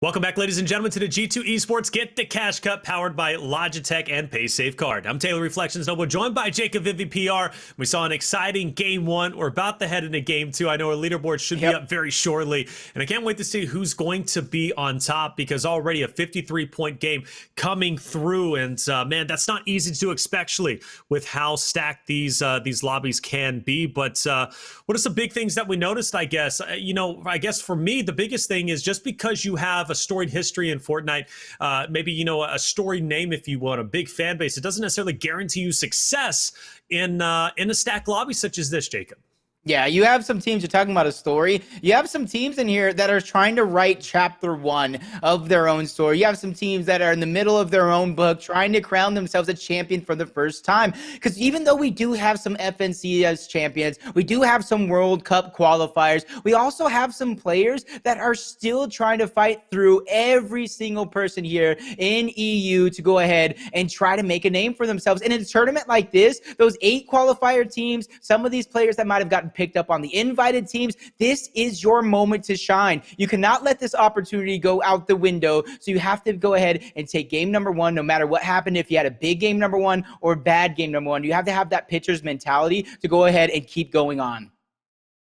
Welcome back, ladies and gentlemen, to the G2 Esports Get the Cash Cup, powered by Logitech and PaySafeCard. I'm Taylor Reflections Noble, joined by Jacob Vivi PR. We saw an exciting Game 1. We're about to head into Game 2. I know our leaderboard should be up very shortly, and I can't wait to see who's going to be on top, because already a 53-point game coming through, and man, that's not easy to do, especially with how stacked these lobbies can be. But what are some big things that we noticed, I guess? I guess for me, the biggest thing is just because you have a storied history in Fortnite, maybe, a storied name, if you want, a big fan base, it doesn't necessarily guarantee you success in a stacked lobby such as this, Jacob. Yeah, you have some teams, you're talking about a story. You have some teams in here that are trying to write chapter 1 of their own story. You have some teams that are in the middle of their own book, trying to crown themselves a champion for the first time. Because even though we do have some FNC as champions, we do have some World Cup qualifiers, we also have some players that are still trying to fight through every single person here in EU to go ahead and try to make a name for themselves. And in a tournament like this, those 8 qualifier teams, some of these players that might have gotten picked up on the invited teams, this is your moment to shine. You cannot let this opportunity go out the window, so you have to go ahead and take game number 1, no matter what happened. If you had a big game number 1 or bad game number 1, you have to have that pitcher's mentality to go ahead and keep going on.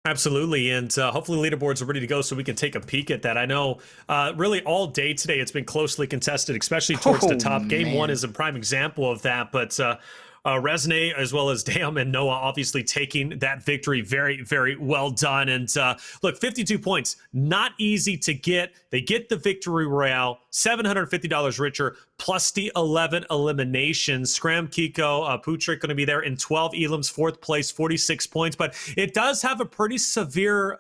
Absolutely, and hopefully leaderboards are ready to go so we can take a peek at that. I know really all day today it's been closely contested, especially towards the top. Game 1 is a prime example of that, but Resne, as well as Dam and Noah, obviously taking that victory. Very, very well done. And look, 52 points, not easy to get. They get the victory royale, $750 richer, plus the 11 eliminations. Scram, Kiko, Putrik going to be there in 12 elims, 4th place, 46 points. But it does have a pretty severe,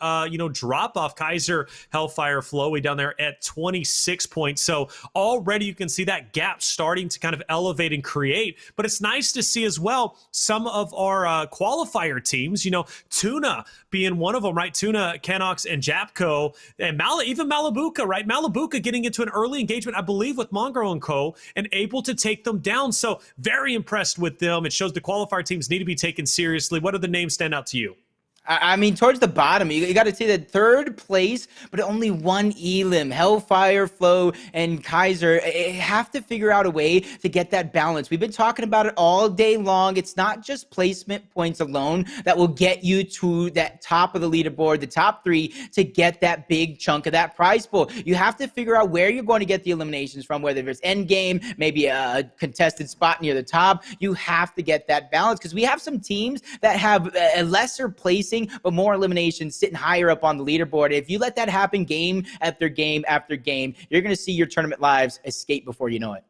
drop off. Kaiser, Hellfire, Flowey down there at 26 points. So already you can see that gap starting to kind of elevate and create. But it's nice to see as well some of our qualifier teams, Tuna being one of them, right? Tuna, Canox, and Japco, and even Malibuca, right? Malibuca getting into an early engagement, I believe, with Mongraal and Co., and able to take them down. So very impressed with them. It shows the qualifier teams need to be taken seriously. What are the names stand out to you? I mean, towards the bottom, you got to see that 3rd place, but only 1 elim. Hellfire, Flow, and Kaiser have to figure out a way to get that balance. We've been talking about it all day long. It's not just placement points alone that will get you to that top of the leaderboard, the top 3, to get that big chunk of that prize pool. You have to figure out where you're going to get the eliminations from, whether it's end game, maybe a contested spot near the top. You have to get that balance, because we have some teams that have a lesser placing but more eliminations sitting higher up on the leaderboard. If you let that happen game after game after game, you're going to see your tournament lives escape before you know it.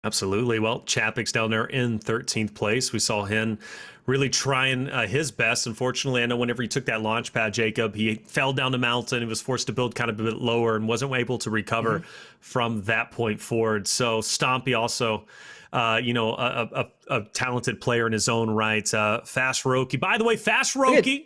Absolutely. Well, Chapik's down there in 13th place. We saw him really trying his best. Unfortunately, I know whenever he took that launch pad, Jacob, he fell down the mountain. He was forced to build kind of a bit lower and wasn't able to recover from that point forward. So Stompy also, a talented player in his own right. Fast Roki. By the way, Fast Roki,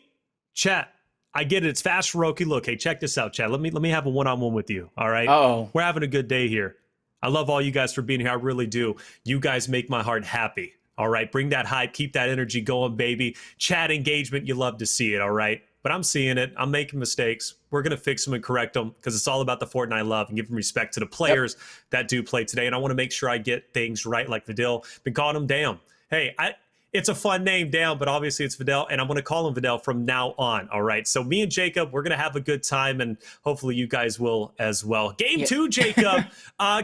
chat. I get it. It's Fast Roki. Look, hey, check this out, chat. Let me have a one-on-one with you. All right. We're having a good day here. I love all you guys for being here. I really do. You guys make my heart happy. All right. Bring that hype. Keep that energy going, baby. Chat engagement. You love to see it. All right. But I'm seeing it. I'm making mistakes. We're going to fix them and correct them, because it's all about the Fortnite love and giving respect to the players that do play today. And I want to make sure I get things right, like Vidal. Been calling him Dam. Hey, it's a fun name, Dam, but obviously it's Vidal, and I'm going to call him Vidal from now on. All right. So me and Jacob, we're going to have a good time, and hopefully you guys will as well. Game 2, Jacob.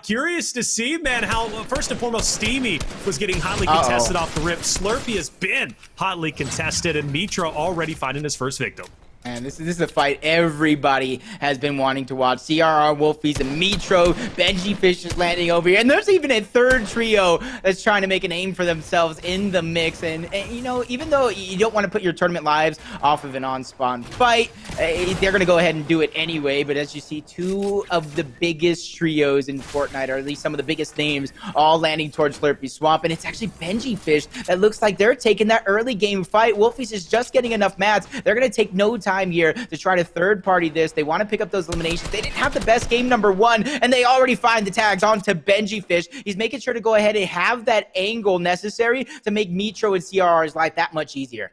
Curious to see, man, how first and foremost Steamy was getting hotly contested off the rip. Slurpee has been hotly contested, and Mitra already finding his first victim. And this is a fight everybody has been wanting to watch. CRR, Wolfies, and Mitro. Benjyfishy is landing over here. And there's even a 3rd trio that's trying to make a name for themselves in the mix. And even though you don't want to put your tournament lives off of an on-spawn fight, they're going to go ahead and do it anyway. But as you see, 2 of the biggest trios in Fortnite, or at least some of the biggest names, all landing towards Slurpee Swamp. And it's actually Benjyfishy that looks like they're taking that early game fight. Wolfies is just getting enough mats. They're going to take no time here to try to third-party this. They want to pick up those eliminations. They didn't have the best game number 1, and they already find the tags onto Benjyfishy. He's making sure to go ahead and have that angle necessary to make Mitro and CRR's life that much easier.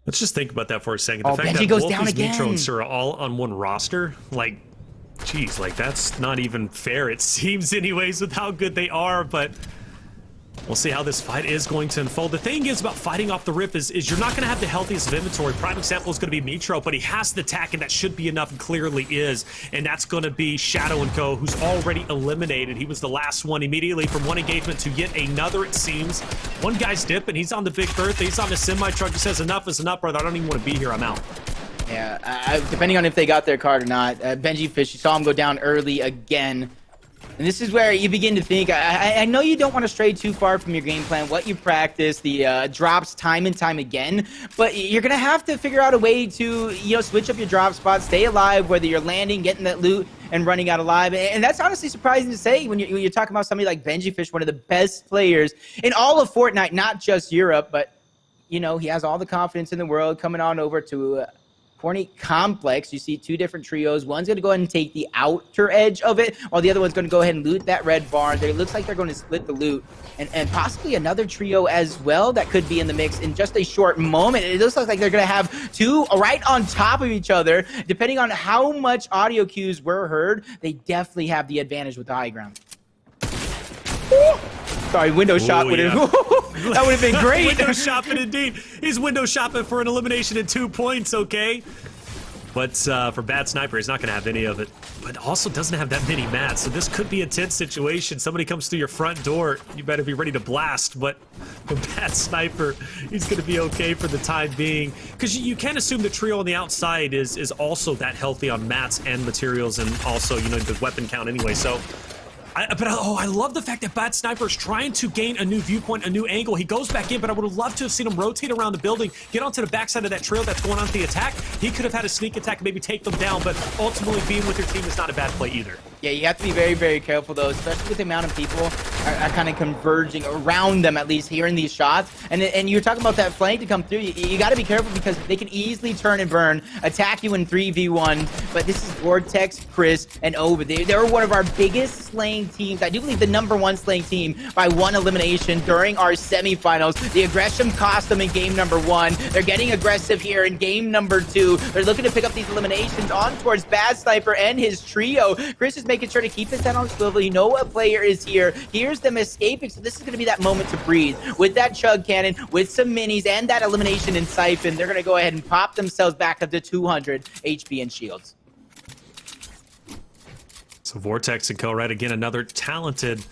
Let's just think about that for a second. The Oh, fact Benji that goes down Wolfie's, Mitro, and again. Sir are all on one roster, like, geez, like that's not even fair, it seems anyways, with how good they are, but we'll see how this fight is going to unfold. The thing is about fighting off the rip is you're not going to have the healthiest of inventory. Prime example is going to be Mitro, but he has the attack, and that should be enough, and clearly is. And that's going to be Shadow & Co., who's already eliminated. He was the last one immediately from one engagement to yet another, it seems. one guy's dipping. He's on the big Bertha. He's on the semi-truck. He says, enough is enough, brother. I don't even want to be here. I'm out. Yeah, depending on if they got their card or not. Benjyfishy, you saw him go down early again. And this is where you begin to think, I know you don't want to stray too far from your game plan, what you practice, the drops time and time again, but you're going to have to figure out a way to, switch up your drop spots, stay alive, whether you're landing, getting that loot, and running out alive. And that's honestly surprising to say when you're talking about somebody like Benjyfishy, one of the best players in all of Fortnite, not just Europe, but, he has all the confidence in the world coming on over to Fortnite Complex. You see two different trios. One's going to go ahead and take the outer edge of it, while the other one's going to go ahead and loot that red barn. It looks like they're going to split the loot. And possibly another trio as well that could be in the mix in just a short moment. It looks like they're going to have two right on top of each other. Depending on how much audio cues were heard, they definitely have the advantage with the high ground. Sorry, window shot would have... That would have been great. Window shopping indeed. He's window shopping for an elimination at 2 points, okay? But for Bad Sniper, he's not going to have any of it. But also doesn't have that many mats, so this could be a tense situation. Somebody comes through your front door, you better be ready to blast. But for Bad Sniper, he's going to be okay for the time being. Because you can't assume the trio on the outside is also that healthy on mats and materials, and also, the weapon count anyway. So... I love the fact that Bad Sniper is trying to gain a new viewpoint, a new angle. He goes back in, but I would have loved to have seen him rotate around the building, get onto the backside of that trail that's going on to the attack. He could have had a sneak attack and maybe take them down, but ultimately being with your team is not a bad play either. Yeah, you have to be very, very careful, though, especially with the amount of people are kind of converging around them, at least hearing these shots. And you're talking about that flank to come through. You got to be careful because they can easily turn and burn, attack you in 3v1. But this is Vortex, Chris, and Over. They're one of our biggest slaying teams. I do believe the #1 slaying team by one elimination during our semifinals. The aggression cost them in game #1. They're getting aggressive here in game #2. They're looking to pick up these eliminations on towards Bad Sniper and his trio. Chris is making sure to keep his head on swivel. You know what player is here. Here's them escaping. So this is going to be that moment to breathe. With that chug cannon, with some minis, and that elimination in Siphon, they're going to go ahead and pop themselves back up to 200 HP and shields. So Vortex and Co, right? Again, another talented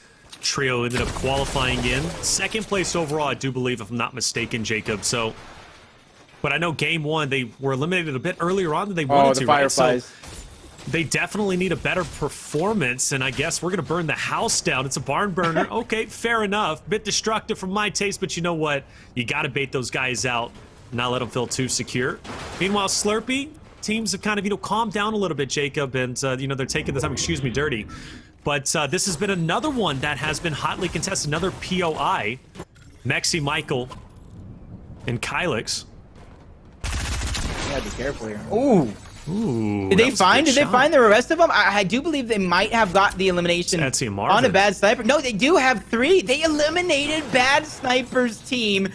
trio ended up qualifying in. Second place overall, I do believe, if I'm not mistaken, Jacob. So, but I know game one, they were eliminated a bit earlier on than they wanted to, right? So they definitely need a better performance, and I guess we're going to burn the house down. It's a barn burner. Okay, fair enough. Bit destructive from my taste, but you know what? You got to bait those guys out, not let them feel too secure. Meanwhile, Slurpee, teams have kind of, calmed down a little bit, Jacob, and, they're taking the time, excuse me, dirty. But this has been another one that has been hotly contested, another POI. Mexi, Michael, and Kylix. You gotta be careful here. Ooh. Did they find the rest of them? I do believe they might have got the elimination on a Bad Sniper. No, they do have 3. They eliminated Bad Sniper's team,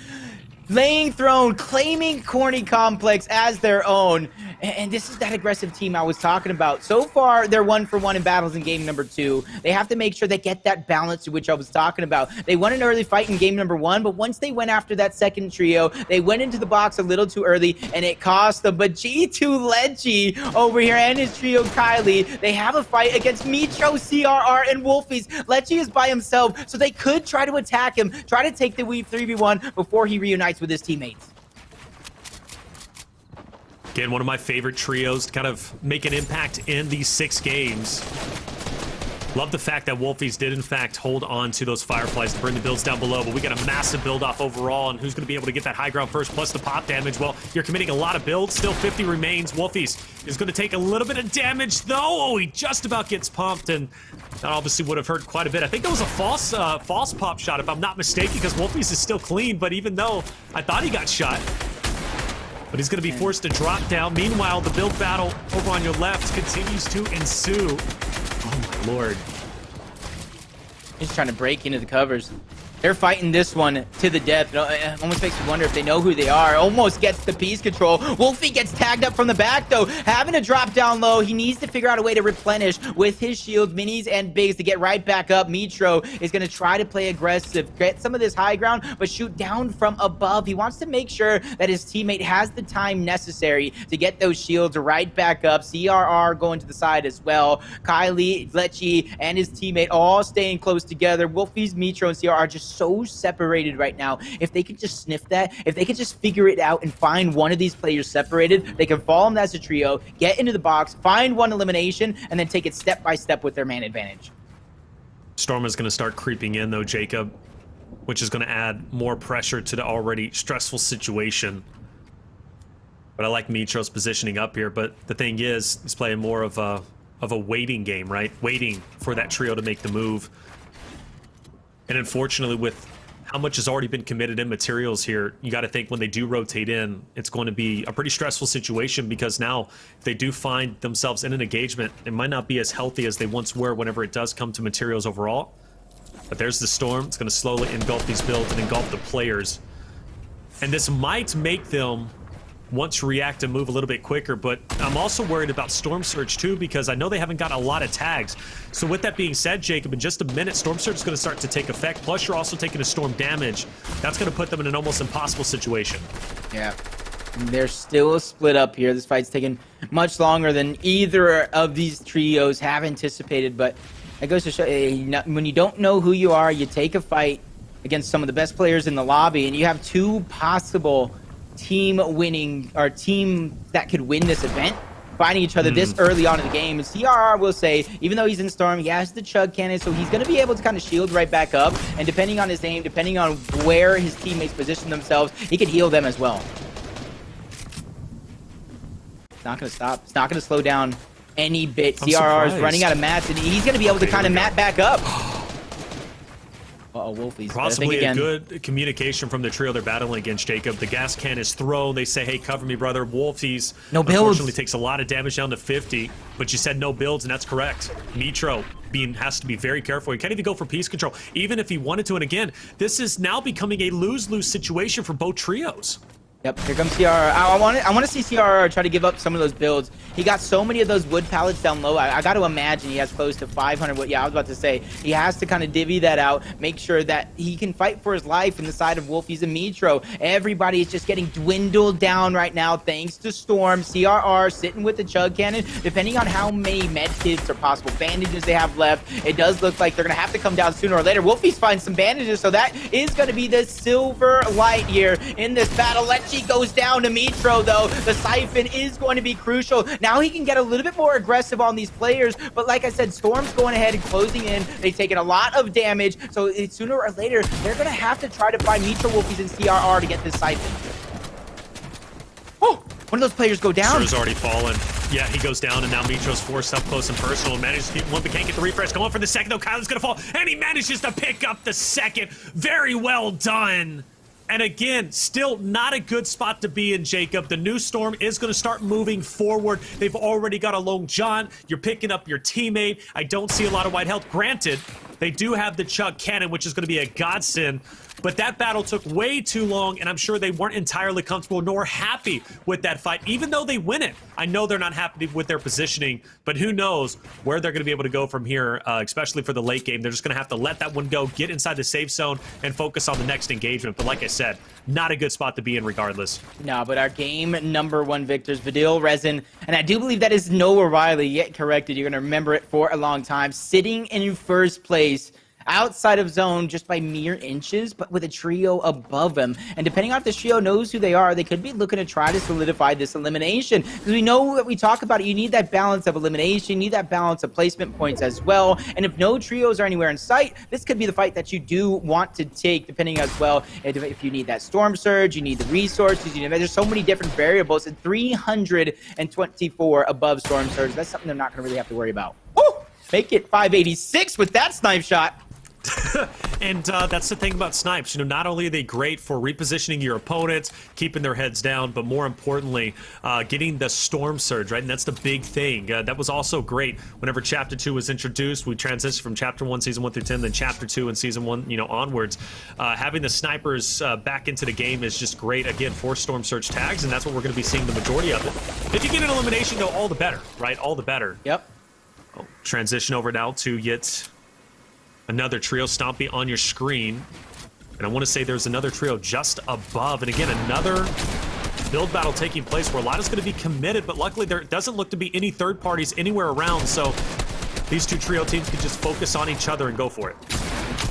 laying throne, claiming Corny Complex as their own. And this is that aggressive team I was talking about. So far, they're 1 for 1 in battles in game #2. They have to make sure they get that balance to which I was talking about. They won an early fight in game #1, but once they went after that second trio, they went into the box a little too early, and it cost them. But G2 Letshe over here and his trio Kylie, they have a fight against Mitro, CRR, and Wolfies. Letshe is by himself, so they could try to attack him, try to take the Weave 3v1 before he reunites with his teammates. Again, one of my favorite trios to kind of make an impact in these 6 games. Love the fact that Wolfies did, in fact, hold on to those Fireflies to burn the builds down below, but we got a massive build off overall, and who's going to be able to get that high ground first, plus the pop damage? Well, you're committing a lot of builds. Still 50 remains. Wolfies is going to take a little bit of damage, though. Oh, he just about gets pumped, and that obviously would have hurt quite a bit. I think that was a false pop shot, if I'm not mistaken, because Wolfies is still clean, but even though I thought he got shot, but he's going to be forced to drop down. Meanwhile, the build battle over on your left continues to ensue. Oh, my Lord. He's trying to break into the covers. They're fighting this one to the death. It almost makes me wonder if they know who they are. Almost gets the piece control. Wolfie gets tagged up from the back, though. Having to drop down low. He needs to figure out a way to replenish with his shields, minis, and bigs to get right back up. Mitro is going to try to play aggressive, get some of this high ground, but shoot down from above. He wants to make sure that his teammate has the time necessary to get those shields right back up. CRR going to the side as well. Kylie, Letshe, and his teammate all staying close together. Wolfie's, Mitro, and CRR are just so separated right now. If they could just sniff that, if they could just figure it out and find one of these players separated, they can follow them as a trio, get into the box, find one elimination, and then take it step by step with their man advantage. Storm is going to start creeping in, though, Jacob, which is going to add more pressure to the already stressful situation. But I like Mitro's positioning up here, but the thing is, he's playing more of a waiting game, right? Waiting for that trio to make the move. And unfortunately, with how much has already been committed in materials here, you got to think when they do rotate in, it's going to be a pretty stressful situation, because now if they do find themselves in an engagement, it might not be as healthy as they once were whenever it does come to materials overall. But there's the Storm. It's going to slowly engulf these builds and engulf the players. And this might make them want to react and move a little bit quicker, but I'm also worried about Storm Surge too, because I know they haven't got a lot of tags. So with that being said, Jacob, in just a minute, Storm Surge is going to start to take effect, plus you're also taking a Storm damage. That's going to put them in an almost impossible situation. Yeah, they're still split up here. This fight's taking much longer than either of these trios have anticipated, but it goes to show, when you don't know who you are, you take a fight against some of the best players in the lobby, and you have two possible team winning, or team that could win this event, finding each other this early on in the game. And CRR will say, even though he's in Storm, he has the chug cannon, so he's going to be able to kind of shield right back up, and depending on his aim, depending on where his teammates position themselves, he can heal them as well. It's not going to stop. It's not going to slow down any bit. CRR is running out of mats, and he's going to be able to kind of mat back up. Uh-oh, Wolfie's possibly a good communication from the trio they're battling against, Jacob. The gas can is thrown. They say, hey, cover me, brother. Wolfie's unfortunately takes a lot of damage down to 50, but you said no builds, and that's correct. Mitro has to be very careful. He can't even go for piece control, even if he wanted to. And again, this is now becoming a lose-lose situation for both trios. Yep, here comes CRR. I want to see CRR try to give up some of those builds. He got so many of those wood pallets down low. I got to imagine he has close to 500 wood. Yeah, I was about to say, he has to kind of divvy that out, make sure that he can fight for his life in the side of Wolfie's and Mitro. Everybody is just getting dwindled down right now thanks to Storm. CRR sitting with the chug cannon. Depending on how many med kits or possible bandages they have left, it does look like they're going to have to come down sooner or later. Wolfie's finds some bandages, so that is going to be the silver light here in this battle. Letshe goes down to Mitro, though. The siphon is going to be crucial. Now he can get a little bit more aggressive on these players, but like I said, Storm's going ahead and closing in. They've taken a lot of damage, so sooner or later, they're going to have to try to find Mitro, Wolfies, and CRR to get this siphon. Oh, one of those players go down. Crr's already fallen. Yeah, he goes down, and now Mitro's forced up close and personal and manages to get one, but can't get the refresh. Going for the second, though. Kyle's going to fall, and he manages to pick up the second. Very well done. And again, still not a good spot to be in, Jacob. The new Storm is going to start moving forward. They've already got a lone John. You're picking up your teammate. I don't see a lot of white health. Granted, they do have the chug cannon, which is going to be a godsend. But that battle took way too long, and I'm sure they weren't entirely comfortable nor happy with that fight, even though they win it. I know they're not happy with their positioning, but who knows where they're going to be able to go from here, especially for the late game. They're just going to have to let that one go, get inside the safe zone, and focus on the next engagement. But like I said, not a good spot to be in regardless. No, but our game #1 victors, Vidil, Resin, and I do believe that is Noah Riley, yet corrected. You're going to remember it for a long time, sitting in first place, outside of zone just by mere inches, but with a trio above him. And depending on if this trio knows who they are, they could be looking to try to solidify this elimination. Because we know that we talk about it, you need that balance of elimination, you need that balance of placement points as well. And if no trios are anywhere in sight, this could be the fight that you do want to take, depending as well if you need that Storm Surge, you need the resources, there's so many different variables. And 324 above Storm Surge, that's something they're not going to really have to worry about. Oh, make it 586 with that snipe shot. And that's the thing about snipes. You know, not only are they great for repositioning your opponents, keeping their heads down, but more importantly, getting the storm surge, right? And that's the big thing. That was also great whenever Chapter 2 was introduced. We transitioned from Chapter 1, Season 1 through 10, then Chapter 2 and Season 1, you know, onwards. Having the snipers back into the game is just great, again, for storm surge tags, and that's what we're going to be seeing the majority of it. If you get an elimination, though, all the better, right? All the better. Yep. Oh, transition over now to yet another trio. Stompy on your screen. And I want to say there's another trio just above. And again, another build battle taking place where a lot is going to be committed, but luckily there doesn't look to be any third parties anywhere around. So these two trio teams can just focus on each other and go for it.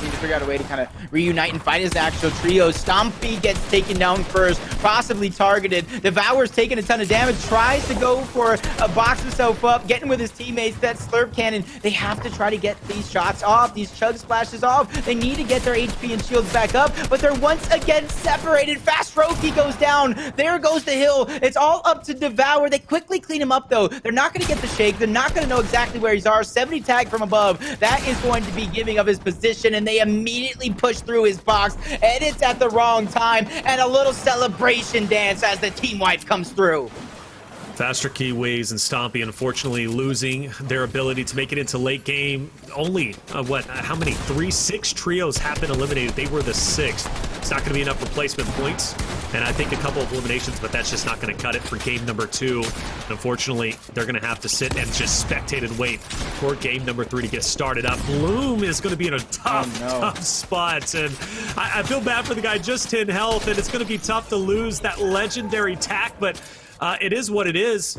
Need to figure out a way to kind of reunite and fight his actual trio. Stompy gets taken down first, possibly targeted. Devour's taking a ton of damage, tries to go for a box himself up, getting with his teammates. That slurp cannon, they have to try to get these shots off, these chug splashes off. They need to get their HP and shields back up, but they're once again separated. Fast Roki goes down. There goes the hill. It's all up to Devour. They quickly clean him up, though. They're not going to get the shake. They're not going to know exactly where he's are. 70 tag from above. That is going to be giving of his position, and they immediately push through his box, and it's at the wrong time, and a little celebration dance as the team wipe comes through. Faster Keyways and Stompy, unfortunately, losing their ability to make it into late game. Only, how many? 6 trios have been eliminated. They were the 6th. It's not going to be enough replacement points, and I think a couple of eliminations, but that's just not going to cut it for game number 2. And unfortunately, they're going to have to sit and just spectate and wait for game number 3 to get started up. Bloom is going to be in a tough spot, and I feel bad for the guy, just 10 health, and it's going to be tough to lose that legendary tack, but it is what it is.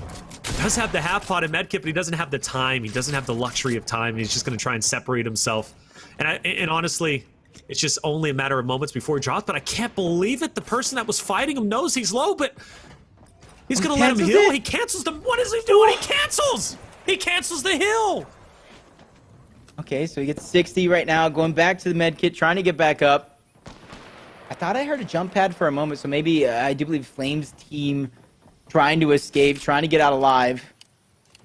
He does have the half pot and medkit, but he doesn't have the time. He doesn't have the luxury of time. And he's just going to try and separate himself. And honestly, it's just only a matter of moments before he drops. But I can't believe it. The person that was fighting him knows he's low, but he's going to let him heal. He cancels them. What is he doing? He cancels. He cancels the heal. Okay, so he gets 60 right now, going back to the medkit, trying to get back up. I thought I heard a jump pad for a moment, so maybe I do believe Flame's team trying to escape, trying to get out alive.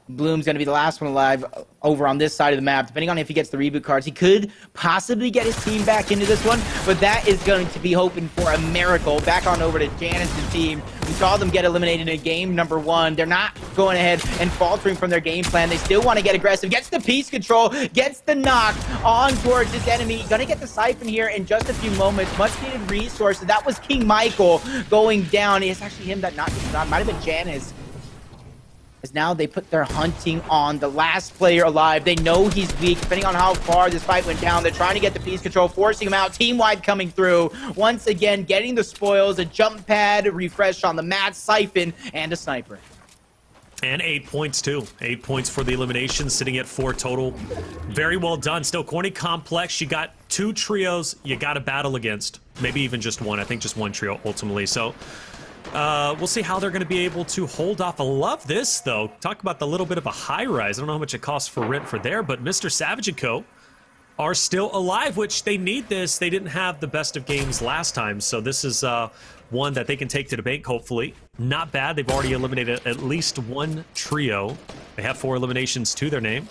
Bloom's going to be the last one alive over on this side of the map. Depending on if he gets the reboot cards, he could possibly get his team back into this one, but that is going to be hoping for a miracle. Back on over to Janice's team. We saw them get eliminated in game number 1. They're not going ahead and faltering from their game plan. They still want to get aggressive. Gets the piece control, gets the knock on towards his enemy. Gonna get the siphon here in just a few moments. Much needed resources. That was King Michael going down. It's actually him that knocked him down. Might have been Janice. As now they put their hunting on the last player alive. They know he's weak, depending on how far this fight went down. They're trying to get the piece control, forcing him out. Team-wide coming through. Once again, getting the spoils, a jump pad, refresh on the mat, siphon, and a sniper. And 8 points, too. 8 points for the elimination, sitting at 4 total. Very well done. Still, corny complex. You got 2 trios you got to battle against. Maybe even just 1. I think just 1 trio, ultimately. So we'll see how they're going to be able to hold off. I love this, though. Talk about the little bit of a high rise. I don't know how much it costs for rent for there, but MrSavage and co. are still alive, which they need this. They didn't have the best of games last time, so this is one that they can take to the bank, hopefully. Not bad. They've already eliminated at least 1 trio. They have 4 eliminations to their name.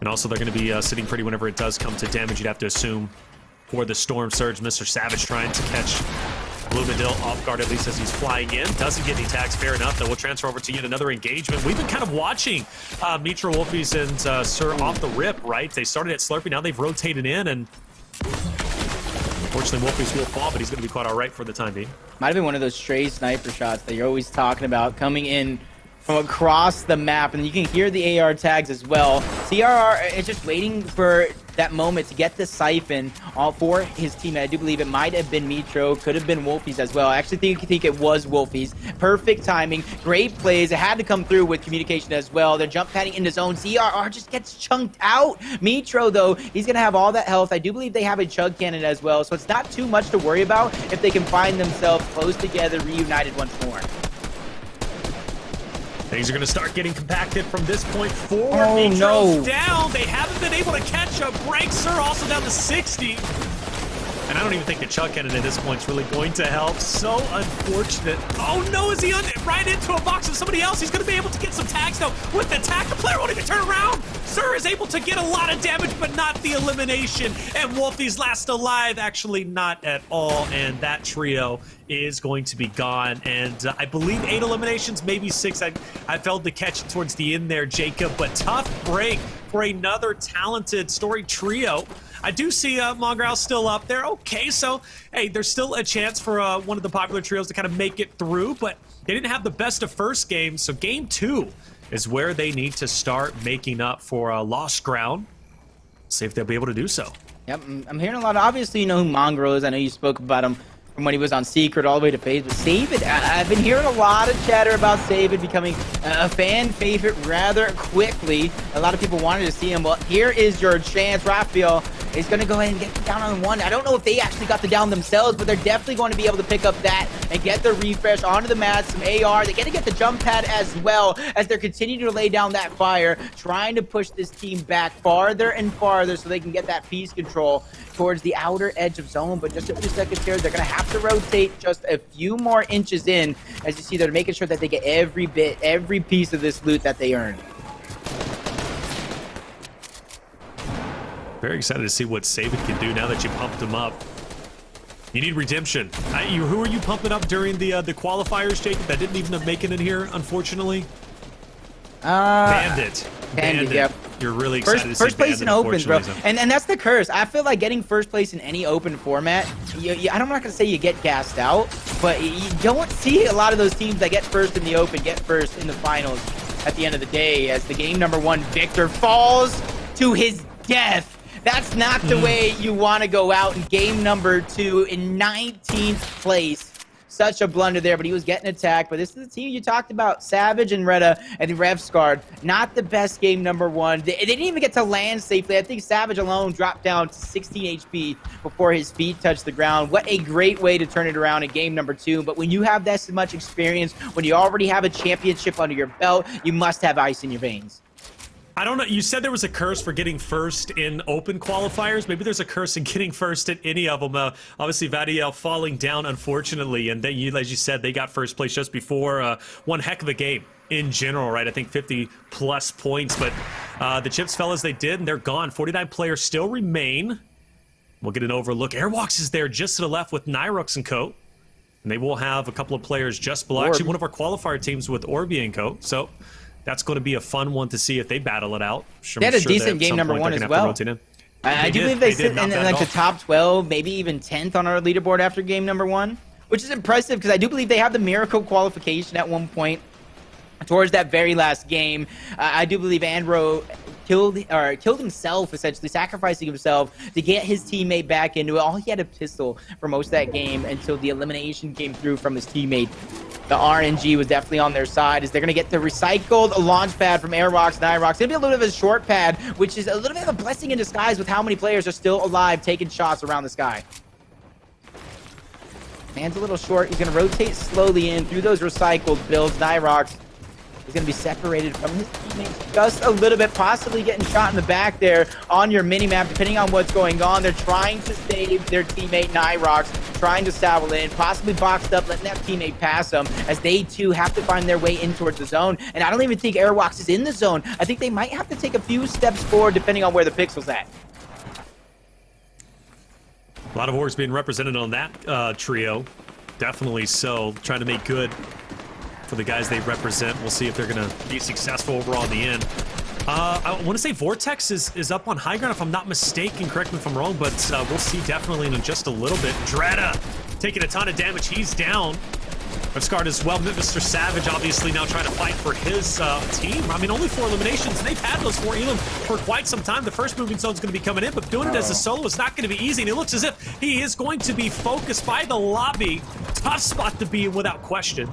And also, they're going to be sitting pretty whenever it does come to damage, you'd have to assume, for the Storm Surge. MrSavage trying to catch Bloomendale off guard, at least as he's flying in. Doesn't get any tags, fair enough, though. We'll transfer over to yet another engagement. We've been kind of watching Mitra, Wolfies, and Sir off the rip, right? They started at Slurpee, now they've rotated in, and unfortunately, Wolfies will fall, but he's going to be quite all right for the time being. Might have been one of those stray sniper shots that you're always talking about, coming in from across the map, and you can hear the AR tags as well. CRR is just waiting for that moment to get the siphon all for his team. I do believe it might have been Mitro, could have been Wolfies as well. I actually think it was Wolfies. Perfect timing, great plays. It had to come through with communication as well. They're jump padding into zone. CRR just gets chunked out. Mitro, though, he's gonna have all that health. I do believe they have a chug cannon as well, so it's not too much to worry about if they can find themselves close together, reunited once more. Things are going to start getting compacted from this point forward. Oh, Mitro's no. down. They haven't been able to catch up. Breaks her also down to 60. And And I don't even think the Chuck Cannon at this point is really going to help. So unfortunate. Oh no, is he right into a box of somebody else? He's going to be able to get some tags though. With the tag, the player won't even turn around. Sir is able to get a lot of damage, but not the elimination. And Wolfie's last alive, actually not at all. And that trio is going to be gone. And I believe 8 eliminations, maybe 6. I failed to catch it towards the end there, Jacob. But tough break for another talented story trio. I do see Mongraal still up there. Okay, so, hey, there's still a chance for one of the popular trios to kind of make it through, but they didn't have the best of first game, so game 2 is where they need to start making up for lost ground. See if they'll be able to do so. Yep, I'm hearing a lot. Obviously, you know who Mongraal is. I know you spoke about him from when he was on Secret all the way to FaZe. But Saevid, I've been hearing a lot of chatter about Saevid becoming a fan favorite rather quickly. A lot of people wanted to see him. Well, here is your chance. Raphael is going to go ahead and get the down on 1. I don't know if they actually got the down themselves, but they're definitely going to be able to pick up that and get the refresh onto the mat, some AR. They're going to get the jump pad as well as they're continuing to lay down that fire, trying to push this team back farther and farther so they can get that piece control towards the outer edge of zone. But just a few seconds here, they're going to have to rotate just a few more inches in. As you see, they're making sure that they get every bit, every piece of this loot that they earned. Very excited to see what Saevid can do now that you pumped him up. You need redemption. Who are you pumping up during the qualifiers, Jacob? That didn't even make it in here, unfortunately. Bandit. Yep. You're really excited to see first place in Bandit, opens, bro. And that's the curse. I feel like getting first place in any open format, I'm not gonna say you get gassed out, but you don't see a lot of those teams that get first in the open get first in the finals at the end of the day, as the game number 1 victor falls to his death. That's not the way you want to go out in game number 2 in 19th place. Such a blunder there, but he was getting attacked. But this is the team you talked about, Savage and Retta and the Revscard. Not the best game number 1. They didn't even get to land safely. I think Savage alone dropped down to 16 HP before his feet touched the ground. What a great way to turn it around in game number 2. But when you have this much experience, when you already have a championship under your belt, you must have ice in your veins. I don't know. You said there was a curse for getting first in open qualifiers. Maybe there's a curse in getting first in any of them. Obviously, Vadiel falling down, unfortunately. And then, as you said, they got first place just before. One heck of a game in general, right? I think 50-plus points. But the chips fell as they did, and they're gone. 49 players still remain. We'll get an overlook. Airwalks is there just to the left with Nyrux and Co. And they will have a couple of players just below. Actually, one of our qualifier teams with Orbi and Co. So that's going to be a fun one to see if they battle it out. They had a decent game number 1 as well. I do believe they sit in like the top 12, maybe even 10th on our leaderboard after game number 1, which is impressive because I do believe they have the miracle qualification at one point towards that very last game. I do believe Andro killed himself, essentially sacrificing himself to get his teammate back into it. All he had a pistol for most of that game until the elimination came through from his teammate. The RNG was definitely on their side as they're going to get the recycled launch pad from Airrocks, Nyrox. It's going to be a little bit of a short pad, which is a little bit of a blessing in disguise with how many players are still alive taking shots around the sky. Man's a little short. He's going to rotate slowly in through those recycled builds. Nyrox is going to be separated from his teammates just a little bit, possibly getting shot in the back there on your mini-map, depending on what's going on. They're trying to save their teammate Nyrox, trying to saddle in, possibly boxed up, letting that teammate pass them, as they too have to find their way in towards the zone. And I don't even think Airwalks is in the zone. I think they might have to take a few steps forward depending on where the pixel's at. A lot of orgs being represented on that trio. Definitely so. Trying to make good for the guys they represent. We'll see if they're going to be successful overall in the end. I want to say Vortex is up on high ground, if I'm not mistaken. Correct me if I'm wrong, but we'll see definitely in just a little bit. Dretta taking a ton of damage. He's down. Revscard as well. MrSavage obviously now trying to fight for his team. I mean, only 4 eliminations. They've had those 4 elim for quite some time. The first moving zone's going to be coming in, but doing it as a solo is not going to be easy. And it looks as if he is going to be focused by the lobby. Tough spot to be in without question.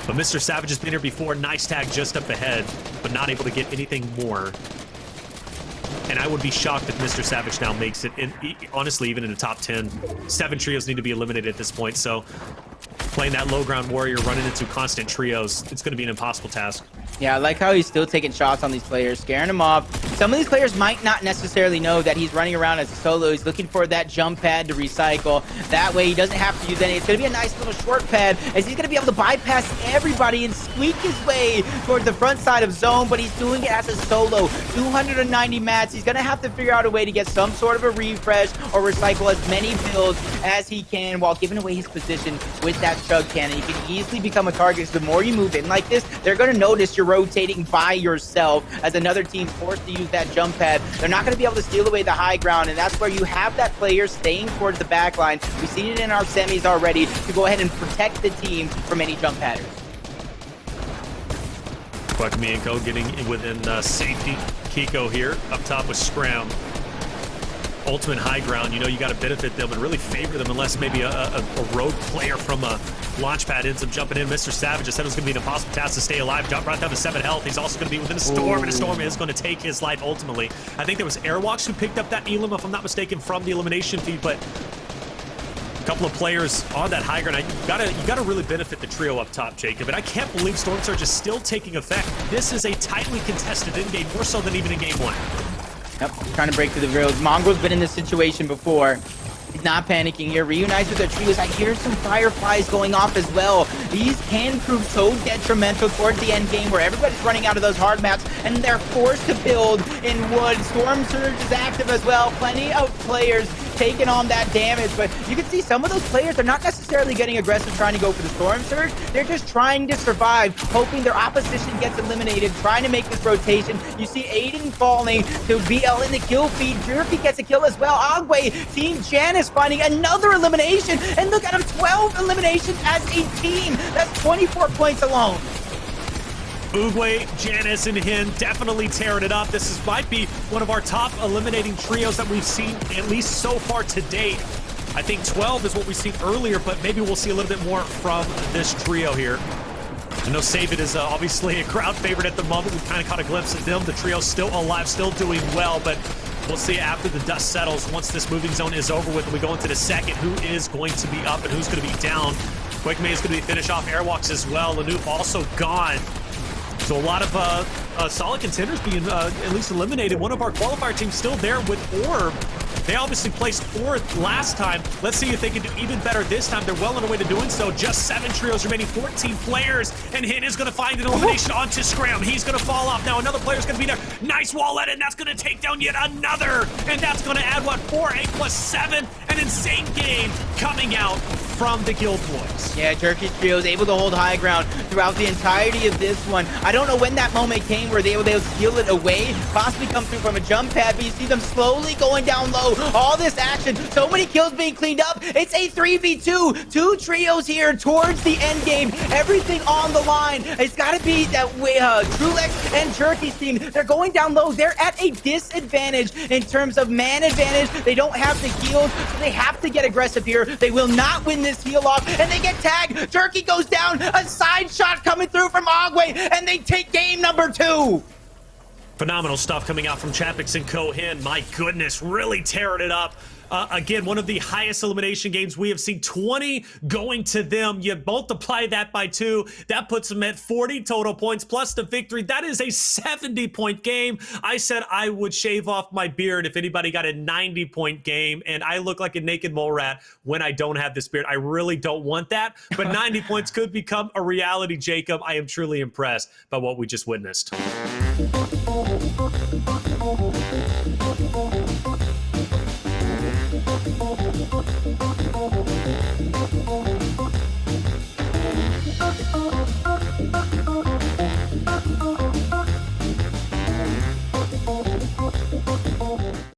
But MrSavage has been here before. Nice tag just up ahead, but not able to get anything more. And I would be shocked if MrSavage now makes it, honestly, even in the top 10. 7 trios need to be eliminated at this point, so playing that low ground warrior, running into constant trios, it's going to be an impossible task. Yeah, I like how he's still taking shots on these players, scaring them off, some of these players might not necessarily know that he's running around as a solo. He's looking for that jump pad to recycle. That way he doesn't have to use any. It's going to be a nice little short pad as he's going to be able to bypass everybody and squeak his way towards the front side of zone, but he's doing it as a solo. 290 mats. He's going to have to figure out a way to get some sort of a refresh or recycle as many builds as he can while giving away his position with that chug cannon. You can easily become a target. So the more you move in like this, they're going to notice you're rotating by yourself as another team's forced to use that jump pad. They're not going to be able to steal away the high ground, and that's where you have that player staying towards the back line. We've seen it in our semis already to go ahead and protect the team from any jump patters. Buckmienko getting within safety. Kiko here up top with Scram. Ultimate high ground, you know you got to benefit them and really favor them unless maybe a rogue player from a launch pad ends up jumping in. MrSavage just said it was going to be an impossible task to stay alive. Jump right down to 7 health. He's also going to be within a storm, and a storm is going to take his life ultimately. I think there was Airwalks who picked up that elim, if I'm not mistaken, from the elimination feed, but a couple of players on that high ground. You gotta really benefit the trio up top, Jacob. And I can't believe Storm Surge is still taking effect. This is a tightly contested in-game, more so than even in game 1. Yep, trying to break through the rails. Mongraal's been in this situation before. He's not panicking here. Reunites with their trios. I hear some fireflies going off as well. These can prove so detrimental towards the end game where everybody's running out of those hard maps and they're forced to build in wood. Storm Surge is active as well. Plenty of players taking on that damage, but you can see some of those players are not necessarily getting aggressive trying to go for the Storm Surge. They're just trying to survive, hoping their opposition gets eliminated, trying to make this rotation. You see Aiden falling to BL in the kill feed. Jerky gets a kill as well. Ogway, Team Janice finding another elimination, and look at him, 12 eliminations as a team. That's 24 points alone. Oogway, Janice, and Hin definitely tearing it up. This might be one of our top eliminating trios that we've seen, at least so far to date. I think 12 is what we've seen earlier, but maybe we'll see a little bit more from this trio here. I know Saevid is obviously a crowd favorite at the moment. We've kind of caught a glimpse of them. The trio's still alive, still doing well, but we'll see after the dust settles, once this moving zone is over with and we go into the second, who is going to be up and who's going to be down. Quickmay is going to be finish off Airwalks as well. Lanoop also gone. So a lot of solid contenders being at least eliminated. One of our qualifier teams still there with Orb. They obviously placed 4th last time. Let's see if they can do even better this time. They're well on their way to doing so. Just 7 trios remaining, 14 players. And Hin is going to find an elimination onto Scram. He's going to fall off. Now another player's going to be there. Nice wall edit, and that's going to take down yet another. And that's going to add, what, 4, 8 plus 7? An insane game coming out from the Guild Boys. Yeah, Turkish trio is able to hold high ground throughout the entirety of this one. I don't know when that moment came where they were able to steal it away, possibly come through from a jump pad, but you see them slowly going down low. All this action, so many kills being cleaned up. It's a 3v2. 2 trios here towards the end game. Everything on the line. It's got to be that way. Trulex and Jerky's team, they're going down low. They're at a disadvantage in terms of man advantage. They don't have the heals, so they have to get aggressive here. They will not win this heal off, and they get tagged. Jerky goes down. A side shot coming through from Ogway, and they take game number 2. Phenomenal stuff coming out from Chapix and Cohen. My goodness, really tearing it up. Again, one of the highest elimination games we have seen. 20 going to them. You multiply that by 2. That puts them at 40 total points plus the victory. That is a 70-point game. I said I would shave off my beard if anybody got a 90-point game, and I look like a naked mole rat when I don't have this beard. I really don't want that, but 90 points could become a reality, Jacob. I am truly impressed by what we just witnessed.